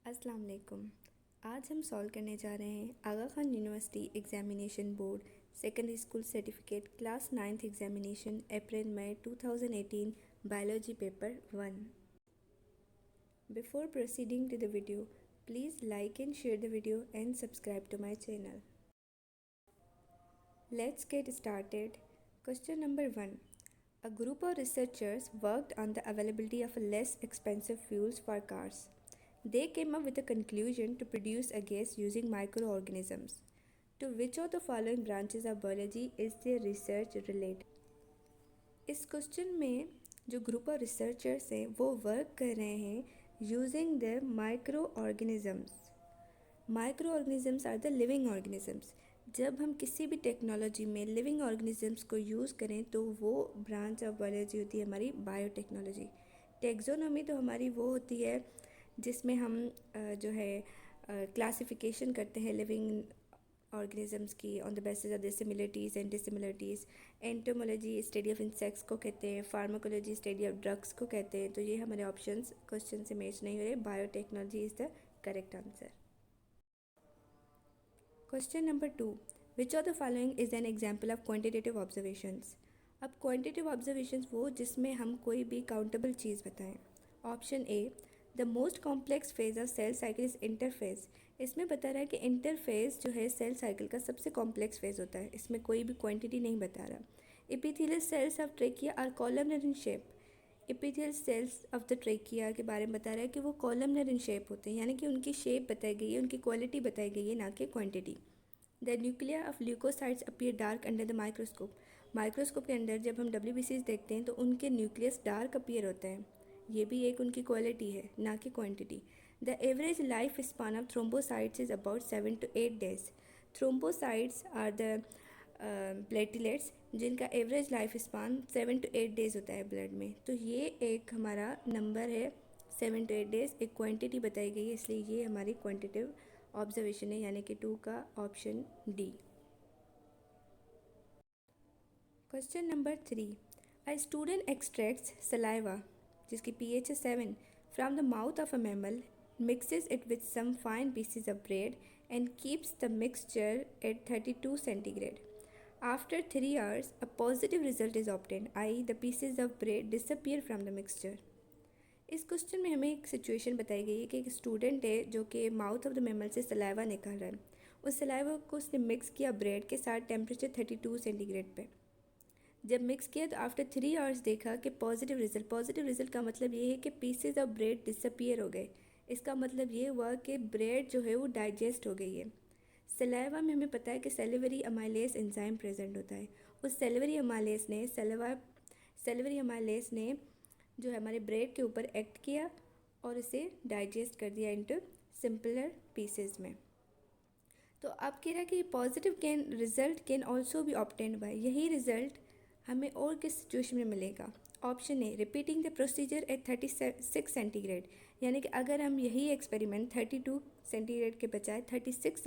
अस्सलाम वालेकुम। आज हम सॉल्व करने जा रहे हैं Aga Khan university examination board secondary school certificate class 9th examination April May 2018 biology paper 1। Before proceeding to the video, please like and share the video and subscribe to my channel. Let's get started. Question number 1. A group of researchers worked on the availability of less expensive fuels for cars. They came up with a conclusion to produce a gas using microorganisms. To which of the following branches of biology is their research related? इस question में जो group of researchers हैं वो work कर रहे हैं using the micro organisms. Micro organisms are the living organisms. जब हम किसी भी टेक्नोलॉजी में लिविंग ऑर्गेनिजम्स को यूज़ करें तो वो ब्रांच ऑफ बायोलॉजी होती है हमारी बायोटेक्नोलॉजी। टेक्सोनॉमी तो हमारी वो होती है जिसमें हम जो है क्लासिफिकेशन करते हैं लिविंग ऑर्गेनिजम्स की on the basis of the similarities and dissimilarities. Entomology study of insects को कहते हैं, फार्माकोलॉजी स्टडी ऑफ ड्रग्स को कहते हैं। तो ये हमारे ऑप्शंस क्वेश्चन से मैच नहीं हो रहे। Biotechnology is the correct answer. Question number 2. Which of the following is an example of quantitative observations. अब क्वान्टिटेटिव ऑब्जर्वेशंस वो जिसमें हम कोई भी काउंटेबल चीज़ बताएं। Option A, the most complex phase of cell cycle is interphase. इसमें बता रहा है कि इंटरफेज जो है सेल साइकिल का सबसे कॉम्प्लेक्स फेज होता है। इसमें कोई भी क्वांटिटी नहीं बता रहा। Epithelial cells of trachea are columnar in shape. Epithelial cells of the trachea के बारे में बता रहा है कि वो कॉलमनर इन शेप होते हैं, यानी कि उनकी शेप बताई गई है, उनकी क्वालिटी बताई गई है, ना कि quantity. The nuclei of leukocytes appear dark under the microscope. Microscope के अंदर जब हम WBCs देखते हैं तो उनके न्यूक्लियस डार्क अपीयर होता है। ये भी एक उनकी क्वालिटी है, ना कि quantity. The average life span of thrombocytes is about 7 to 8 days। Thrombocytes are the platelets जिनका average life span 7 to 8 days होता है ब्लड में। तो ये एक हमारा नंबर है 7 to 8 days, एक क्वांटिटी बताई गई है, इसलिए ये हमारी क्वांटिटिव ऑब्जर्वेशन है, यानी कि 2 का option D. Question number 3. A student extracts saliva जिसकी pH है 7 from the mouth of a mammal, mixes it with some fine pieces of bread and keeps the mixture at 32 centigrade. After 3 hours, a positive result is obtained, i.e. the pieces of bread disappear from the mixture. इस question में हमें एक situation बताई गई है कि एक student है जो कि माउथ ऑफ द मैमल से सलाइवा निकाल रहा है। उस सलाइवा को उसने मिक्स किया ब्रेड के साथ टेम्परेचर 32 सेंटीग्रेड पे। जब मिक्स किया तो आफ्टर 3 आवर्स देखा कि पॉजिटिव रिजल्ट का मतलब ये है कि पीसेज ऑफ ब्रेड डिसअपियर हो गए। इसका मतलब ये हुआ कि ब्रेड जो है वो डाइजेस्ट हो गई है। सलाइवा में हमें पता है कि सेलिवरी अमाइलेस एंजाइम प्रेजेंट होता है। उस सेलिवरी अमाइलेस ने जो है हमारे ब्रेड के ऊपर एक्ट किया और इसे डाइजेस्ट कर दिया इनटू सिंपलर पीसेस में। तो अब कह रहा है कि positive result can also be obtained by. यही रिजल्ट हमें और किस सिचुएशन में मिलेगा। Option A, repeating the procedure at 36 centigrade, यानी कि अगर हम यही एक्सपेरिमेंट 32 सेंटीग्रेड के बजाय 36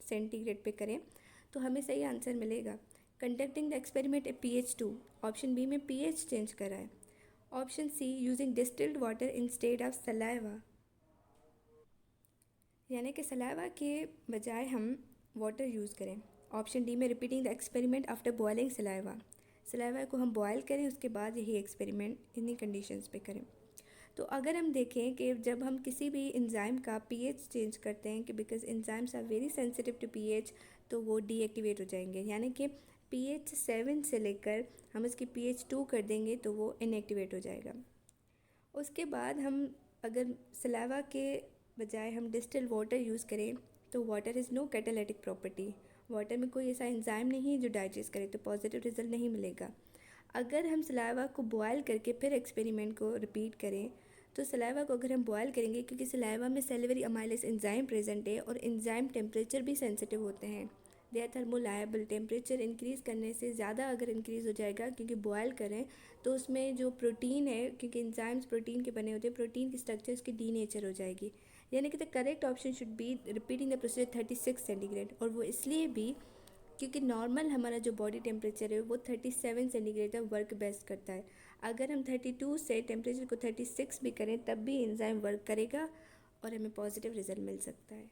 सेंटीग्रेड पे करें तो हमें सही आंसर मिलेगा। Conducting the experiment a pH 2, option B में pH चेंज करा है। Option C, using distilled water instead of saliva, यानी कि सलाइवा के बजाय हम वाटर यूज़ करें। ऑप्शन डी में repeating the experiment after boiling saliva को हम बॉयल करें उसके बाद यही एक्सपेरिमेंट इन्हीं कंडीशंस पे करें। तो अगर हम देखें कि जब हम किसी भी एंजाइम का pH चेंज करते हैं कि because enzymes are very sensitive to pH, तो वो डीएक्टिवेट हो जाएंगे, यानी कि pH 7 से लेकर हम इसकी pH 2 कर देंगे तो वो इनएक्टिवेट हो जाएगा। उसके बाद हम अगर सलाइवा के बजाय हम डिस्टिल्ड वाटर यूज़ करें तो water is no catalytic property. Water में कोई ऐसा एंजाइम नहीं है जो डाइजेस्ट करे, तो पॉजिटिव रिजल्ट नहीं मिलेगा। अगर हम सलाइवा को बॉयल करके फिर एक्सपेरिमेंट को रिपीट करें तो सलाइवा को अगर हम बॉयल करेंगे, क्योंकि सलाइवा में सेलिवरी अमाइलेस एंजाइम प्रेजेंट है और एंजाइम टेम्परेचर भी सेंसिटिव होते हैं, दे आर थर्मोलायबल। टेम्परेचर इंक्रीज़ करने से ज़्यादा अगर इंक्रीज़ हो जाएगा, क्योंकि बॉयल करें तो उसमें जो प्रोटीन है, क्योंकि एंजाइम्स प्रोटीन के बने होते हैं, प्रोटीन की स्ट्रक्चर उसकी डीनेचर हो जाएगी। यानी कि the correct option should B repeating the procedure 36 centigrade. और वो इसलिए भी क्योंकि नॉर्मल हमारा जो बॉडी टेम्परेचर है वो 37 सेंटीग्रेड तक वर्क बेस्ट करता है। अगर हम 32 से टेम्परेचर को 36 भी करें तब भी एंजाइम वर्क करेगा और हमें पॉजिटिव रिजल्ट मिल सकता है।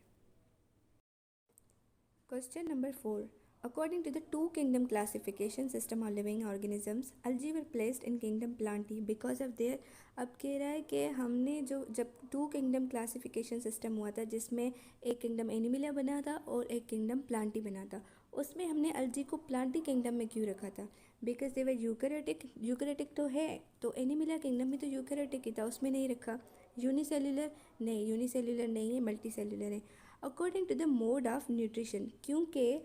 Question number 4. According to the two kingdom classification system of living organisms, algae were placed in kingdom Plantae because of their। अब कह रहा है कि हमने जो जब टू किंगडम क्लासिफिकेशन सिस्टम हुआ था जिसमें एक किंगडम एनिमिलिया बना था और एक किंगडम प्लांटी बना था, उसमें हमने अलजी को प्लांटी किंगडम में क्यों रखा था? Because they were eukaryotic. Eukaryotic तो है, तो एनिमिलिया किंगडम में तो यूकैरियोटिक ही था, उसमें नहीं रखा। यूनिसेल्युलर नहीं, यूनिसेल्युलर नहीं है, मल्टी सेल्युलर है। According to the mode of nutrition, क्योंकि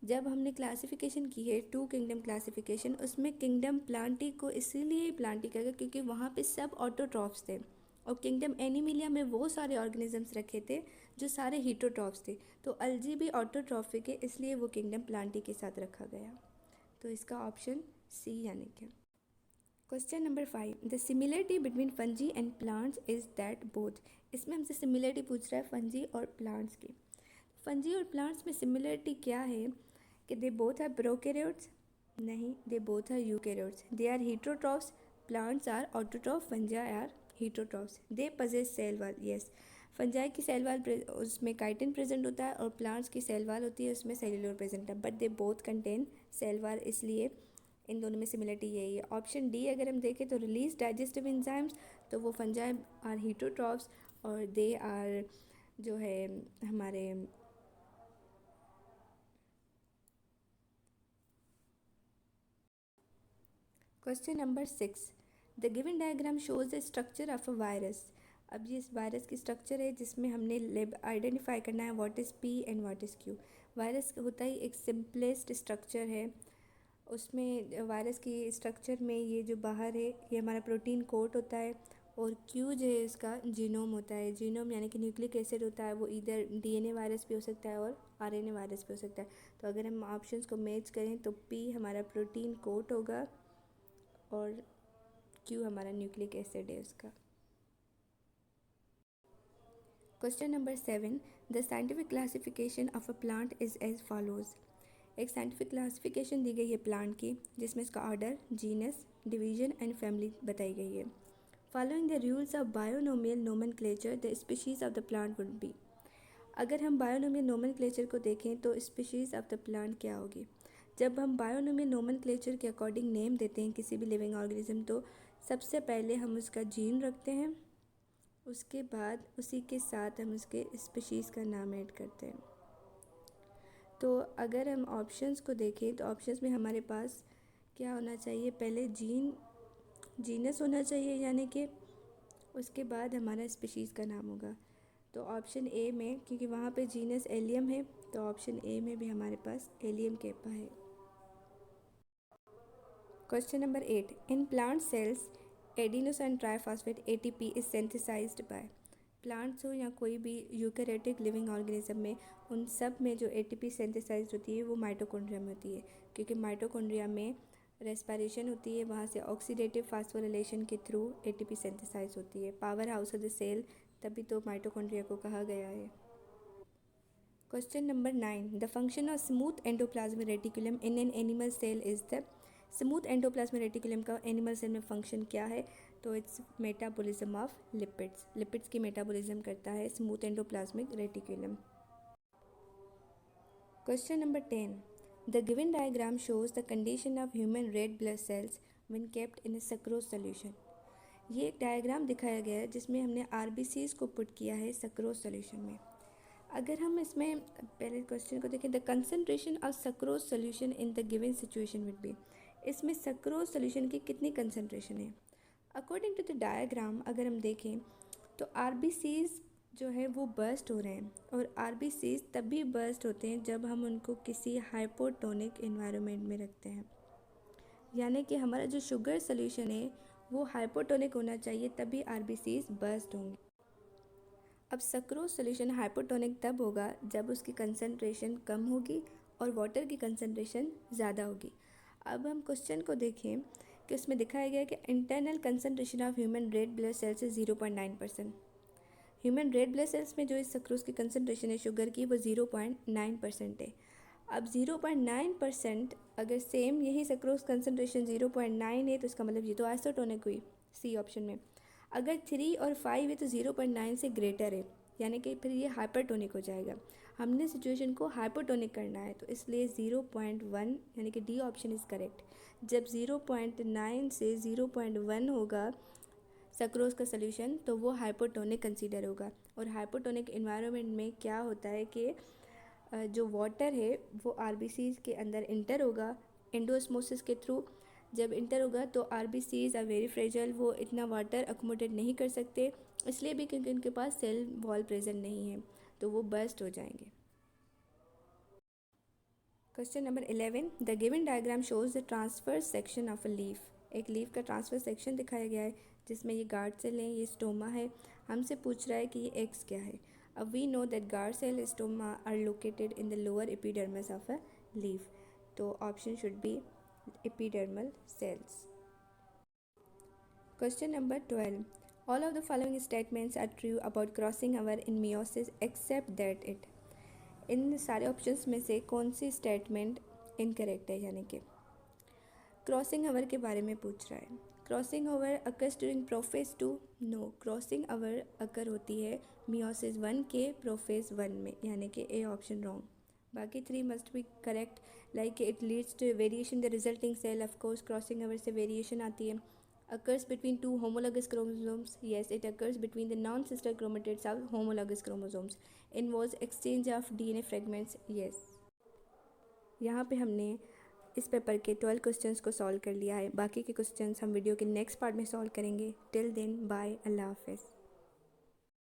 जब हमने क्लासिफिकेशन की है टू किंगडम क्लासिफिकेशन, उसमें किंगडम प्लांटी को इसीलिए प्लांटी कहा गया क्योंकि वहाँ पे सब ऑटोट्रॉफ्स थे, और किंगडम एनिमिलिया में वो सारे ऑर्गेनिजम्स रखे थे जो सारे हीटोट्रॉफ्स थे। तो अलजी भी ऑटोट्रॉफिक है, इसलिए वो किंगडम प्लांटी के साथ रखा गया। तो इसका ऑप्शन सी यानी कि। Question number 5. The similarity between fungi and plants is that both. इसमें हमसे सिमिलरिटी पूछ रहा है फंजी और प्लांट्स की। फंजी और प्लांट्स में सिमिलरिटी क्या है कि दे बोथ आर प्रोकैरियोट्स, नहीं, they both are eukaryotes. They are heterotrophs, plants are autotroph, fungi are heterotrophs। They possess cell wall, yes, fungi की सेल वॉल उसमें काइटिन प्रेजेंट होता है और प्लांट्स की सेल वॉल होती है उसमें सेल्यूलर प्रेजेंट है, but they both contain cell wall, इसलिए इन दोनों में सिमिलरिटी यही है। ऑप्शन डी अगर हम देखें तो रिलीज डाइजेस्टिव एंजाइम्स, तो वो फंजाई आर हीटोट्रॉफ्स और दे आर जो है हमारे question number 6. The given diagram shows the structure of a virus. अब ये इस वायरस की स्ट्रक्चर है जिसमें हमने आइडेंटिफाई करना है what is P and what is Q. Virus होता ही एक सिंपलेस्ट स्ट्रक्चर है, उसमें वायरस की स्ट्रक्चर में ये जो बाहर है ये हमारा प्रोटीन कोट होता है, और क्यू जो है इसका जीनोम होता है। जीनोम यानी कि न्यूक्लिक एसिड होता है, वो इधर डीएनए वायरस भी हो सकता है और आरएनए वायरस भी हो सकता है। तो अगर हम ऑप्शंस को मैच करें तो पी हमारा प्रोटीन कोट होगा और क्यू हमारा न्यूक्लिक एसिड है उसका। Question number 7. The scientific classification of a plant is as follows. एक साइंटिफिक क्लासिफिकेशन दी गई है प्लांट की जिसमें इसका order, genus, division and family बताई गई है। Following the rules of binomial nomenclature the species of the plant would be. अगर हम बायोनोमियल नोमेनक्लेचर को देखें तो स्पीशीज़ ऑफ द प्लांट क्या होगी? जब हम बायोनोमियल नोमेनक्लेचर के अकॉर्डिंग नेम देते हैं किसी भी लिविंग ऑर्गेनिज्म, तो सबसे पहले हम उसका जीन रखते हैं, उसके बाद उसी के साथ हम उसके स्पीशीज़ का नाम ऐड करते हैं। तो अगर हम ऑप्शंस को देखें तो ऑप्शंस में हमारे पास क्या होना चाहिए? पहले जीनस होना चाहिए, यानी कि उसके बाद हमारा स्पीशीज़ का नाम होगा। तो ऑप्शन ए में, क्योंकि वहाँ पे जीनस एलियम है, तो ऑप्शन ए में भी हमारे पास एलियम केपा है। Question number 8. In plant cells adenosine triphosphate ATP is synthesized by. Plants हो या कोई भी यूकैरियोटिक लिविंग ऑर्गेनिज्म में, उन सब में जो एटीपी सिंथेसाइज्ड होती है वो माइटोकॉन्ड्रिया में होती है, क्योंकि माइटोकॉन्ड्रिया में रेस्पिरेशन होती है, वहाँ से ऑक्सीडेटिव फास्फोरिलेशन के थ्रू एटीपी सिंथेसाइज होती है। Powerhouse of the cell, तभी तो माइटोकॉन्ड्रिया को कहा गया है। Question number 9. The function of smooth endoplasmic reticulum in an animal cell is the. Smooth endoplasmic reticulum का एनिमल सेल में फंक्शन क्या है? तो it's metabolism of lipids. Lipids की मेटाबॉलिज्म करता है smooth endoplasmic reticulum. Question number 10. The given diagram shows the condition of human red blood cells when kept in A sucrose solution. ये एक diagram दिखाया गया है जिसमें हमने आरबीसीज को पुट किया है सक्रोज सोल्यूशन में। अगर हम इसमें पहले क्वेश्चन को देखें, the concentration of sucrose solution in the given situation would be. इसमें सक्रोज सोल्यूशन की कितनी कंसनट्रेशन है? अकॉर्डिंग टू द डायग्राम अगर हम देखें तो आरबीसीज जो है वो बर्स्ट हो रहे हैं, और आरबीसीज तभी बर्स्ट होते हैं जब हम उनको किसी हाइपोटोनिक एनवायरनमेंट में रखते हैं, यानी कि हमारा जो शुगर सोल्यूशन है वो हाइपोटोनिक होना चाहिए, तभी आरबीसीज बर्स्ट होंगे। अब सक्रोज सोल्यूशन हाइपोटोनिक तब होगा जब उसकी कंसनट्रेशन कम होगी और वाटर की कंसनट्रेशन ज़्यादा होगी। अब हम क्वेश्चन को देखें कि उसमें दिखाया गया है कि internal concentration of human red blood cells is 0.9%। Human red blood cells में जो इस सक्रोज की कंसनट्रेशन है शुगर की, वो 0.9% है। अब 0.9% अगर सेम यही सक्रोज कंसनट्रेशन 0.9 है तो इसका मतलब ये तो आइसोटोनिक हुई, सी ऑप्शन में। अगर 3 और 5 है तो 0.9 से ग्रेटर है, यानी कि फिर ये हाइपरटोनिक हो जाएगा। हमने सिचुएशन को हाइपरटोनिक करना है, तो इसलिए 0.1 यानी कि डी ऑप्शन इज़ करेक्ट। जब 0.9 से 0.1 होगा सक्रोज का सोल्यूशन, तो वो हाइपोटोनिक कंसीडर होगा। और हाइपोटोनिक इन्वायरमेंट में क्या होता है कि जो वाटर है वो आरबीसीज के अंदर इंटर होगा एंडोस्मोसिस के थ्रू। जब इंटर होगा तो आरबीसीज आर वेरी फ्रेजाइल, वो इतना वाटर अकोमोडेट नहीं कर सकते, इसलिए भी क्योंकि उनके पास सेल वॉल प्रेजेंट नहीं है, तो वो बर्स्ट हो जाएंगे। Question number 11, the given diagram shows the transfer section of a leaf. एक लीफ का ट्रांसफर सेक्शन दिखाया गया है जिसमें ये गार्ड सेल है, ये स्टोमा है। हमसे पूछ रहा है कि ये एक्स क्या है। अब we know that guard cell stoma are located in the lower epidermis of a leaf, तो option should be epidermal cells. Question number 12. All of the following statements are true about crossing over in meiosis except that it. इन सारे options में से कौन सी statement incorrect है, यानी कि crossing over के बारे में पूछ रहा है। Crossing over occurs during prophase 2, no, crossing over occur होती है मियोसिस 1 के प्रोफेज 1 में, यानी कि ए ऑप्शन रॉन्ग। बाकी 3 must be correct, like it leads to variation the resulting cell, of course crossing over से वेरिएशन आती है। occurs between two homologous chromosomes, yes, it occurs between the non-sister chromatids of homologous chromosomes, involves exchange of DNA fragments, yes। यहाँ पे हमने इस paper के 12 questions को solve कर लिया है। बाकी के क्वेश्चंस हम वीडियो के नेक्स्ट पार्ट में सॉल्व करेंगे। टिल देन बाय, अल्लाह हाफिज़।